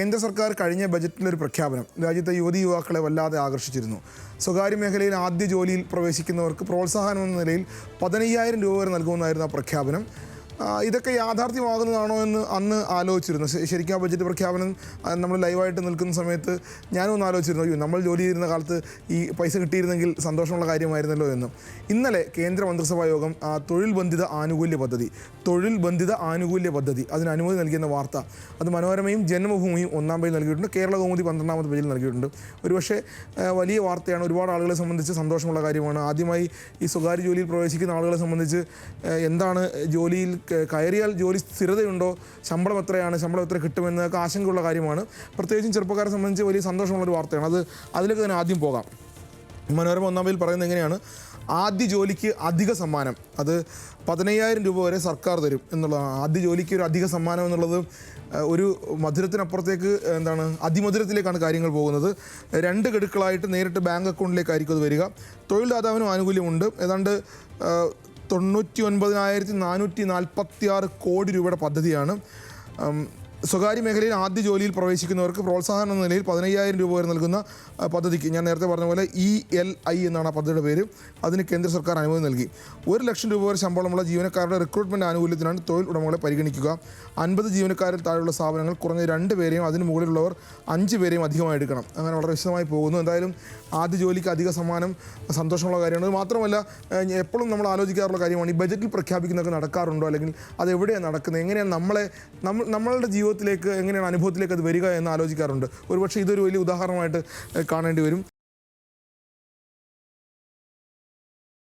കേന്ദ്ര സർക്കാർ കഴിഞ്ഞ ബജറ്റിലൊരു പ്രഖ്യാപനം രാജ്യത്തെ യുവതിയുവാക്കളെ വല്ലാതെ ആകർഷിച്ചിരുന്നു. സ്വകാര്യ മേഖലയിൽ ആദ്യ ജോലിയിൽ പ്രവേശിക്കുന്നവർക്ക് പ്രോത്സാഹനം എന്ന നിലയിൽ 15,000 രൂപ വരെ നൽകുമെന്നായിരുന്നു ആ പ്രഖ്യാപനം. ഇതൊക്കെ യാഥാർത്ഥ്യമാകുന്നതാണോ എന്ന് അന്ന് ആലോചിച്ചിരുന്നു. ശരിക്കും ആ ബജറ്റ് പ്രഖ്യാപനം നമ്മൾ ലൈവായിട്ട് നിൽക്കുന്ന സമയത്ത് ഞാനും ഒന്ന് ആലോചിച്ചിരുന്നു, അയ്യോ നമ്മൾ ജോലി ചെയ്യുന്ന കാലത്ത് ഈ പൈസ കിട്ടിയിരുന്നെങ്കിൽ സന്തോഷമുള്ള കാര്യമായിരുന്നല്ലോ എന്ന്. ഇന്നലെ കേന്ദ്ര മന്ത്രിസഭാ യോഗം തൊഴിൽ ബന്ധിത ആനുകൂല്യ പദ്ധതി അതിന് അനുമതി നൽകിയെന്ന വാർത്ത അത് മനോരമയും ജന്മഭൂമിയും 1-ാം പേജിൽ നൽകിയിട്ടുണ്ട്. കേരള കൗമുദി 12-ാമത്തെ പേജിൽ നൽകിയിട്ടുണ്ട്. ഒരുപക്ഷെ വലിയ വാർത്തയാണ്, ഒരുപാട് ആളുകളെ സംബന്ധിച്ച് സന്തോഷമുള്ള കാര്യമാണ്. ആദ്യമായി ഈ സ്വകാര്യ ജോലിയിൽ പ്രവേശിക്കുന്ന ആളുകളെ സംബന്ധിച്ച് എന്താണ് ജോലിയിൽ കയറിയാൽ ജോലി സ്ഥിരതയുണ്ടോ, ശമ്പളം എത്രയാണ്, ശമ്പളം എത്ര കിട്ടുമെന്നൊക്കെ ആശങ്കയുള്ള കാര്യമാണ്. പ്രത്യേകിച്ചും ചെറുപ്പക്കാരെ സംബന്ധിച്ച് വലിയ സന്തോഷമുള്ളൊരു വാർത്തയാണ്. അതിലേക്ക് തന്നെ ആദ്യം പോകാം. മനോരമ 1-ാം പേജിൽ പറയുന്നത് എങ്ങനെയാണ്: ആദ്യ ജോലിക്ക് അധിക സമ്മാനം, അത് 15,000 രൂപ വരെ സർക്കാർ തരും എന്നുള്ളതാണ്. ആദ്യ ജോലിക്ക് ഒരു അധിക സമ്മാനം എന്നുള്ളത് ഒരു മധുരത്തിനപ്പുറത്തേക്ക് അതിമധുരത്തിലേക്കാണ് കാര്യങ്ങൾ പോകുന്നത്. 2 ഗഡുക്കളായിട്ട് നേരിട്ട് ബാങ്ക് അക്കൗണ്ടിലേക്കായിരിക്കും അത് വരിക. തൊഴിൽദാതാവിനും ആനുകൂല്യമുണ്ട്. ഏതാണ്ട് 99,446 കോടി രൂപയുടെ പദ്ധതിയാണ്. സ്വകാര്യ മേഖലയിൽ ആദ്യ ജോലിയിൽ പ്രവേശിക്കുന്നവർക്ക് പ്രോത്സാഹനം എന്ന നിലയിൽ 15,000 രൂപ വരെ നൽകുന്ന പദ്ധതിക്ക് ഞാൻ നേരത്തെ പറഞ്ഞ പോലെ ELI എന്നാണ് ആ പദ്ധതിയുടെ പേര്. അതിന് കേന്ദ്ര സർക്കാർ അനുമതി നൽകി. 1,00,000 രൂപ വരെ ശമ്പളമുള്ള ജീവനക്കാരുടെ റിക്രൂട്ട്മെൻറ്റ് ആനുകൂല്യത്തിനാണ് തൊഴിൽ ഉടമകളെ പരിഗണിക്കുക. 50 ജീവനക്കാരിൽ താഴെയുള്ള സ്ഥാപനങ്ങൾ കുറഞ്ഞ 2 പേരെയും അതിന് മുകളിലുള്ളവർ 5 പേരെയും അധികമായി എടുക്കണം. അങ്ങനെ വളരെ വിശദമായി പോകുന്നു. എന്തായാലും ആദ്യ ജോലിക്ക് അധിക സമ്മാനം സന്തോഷമുള്ള കാര്യമാണ്. മാത്രമല്ല, എപ്പോഴും നമ്മൾ ആലോചിക്കാറുള്ള കാര്യമാണ്, ഈ ബജറ്റിൽ പ്രഖ്യാപിക്കുന്നതൊക്കെ നടക്കാറുണ്ടോ, അല്ലെങ്കിൽ അതെവിടെയാണ് നടക്കുന്നത്, എങ്ങനെയാണ് നമ്മളുടെ ജീവിതത്തിലേക്ക്, എങ്ങനെയാണ് അനുഭവത്തിലേക്ക് അത് വരിക എന്ന് ആലോചിക്കാറുണ്ട്. ഒരുപക്ഷെ ഇതൊരു വലിയ ഉദാഹരണമായിട്ട് കാണേണ്ടി വരും.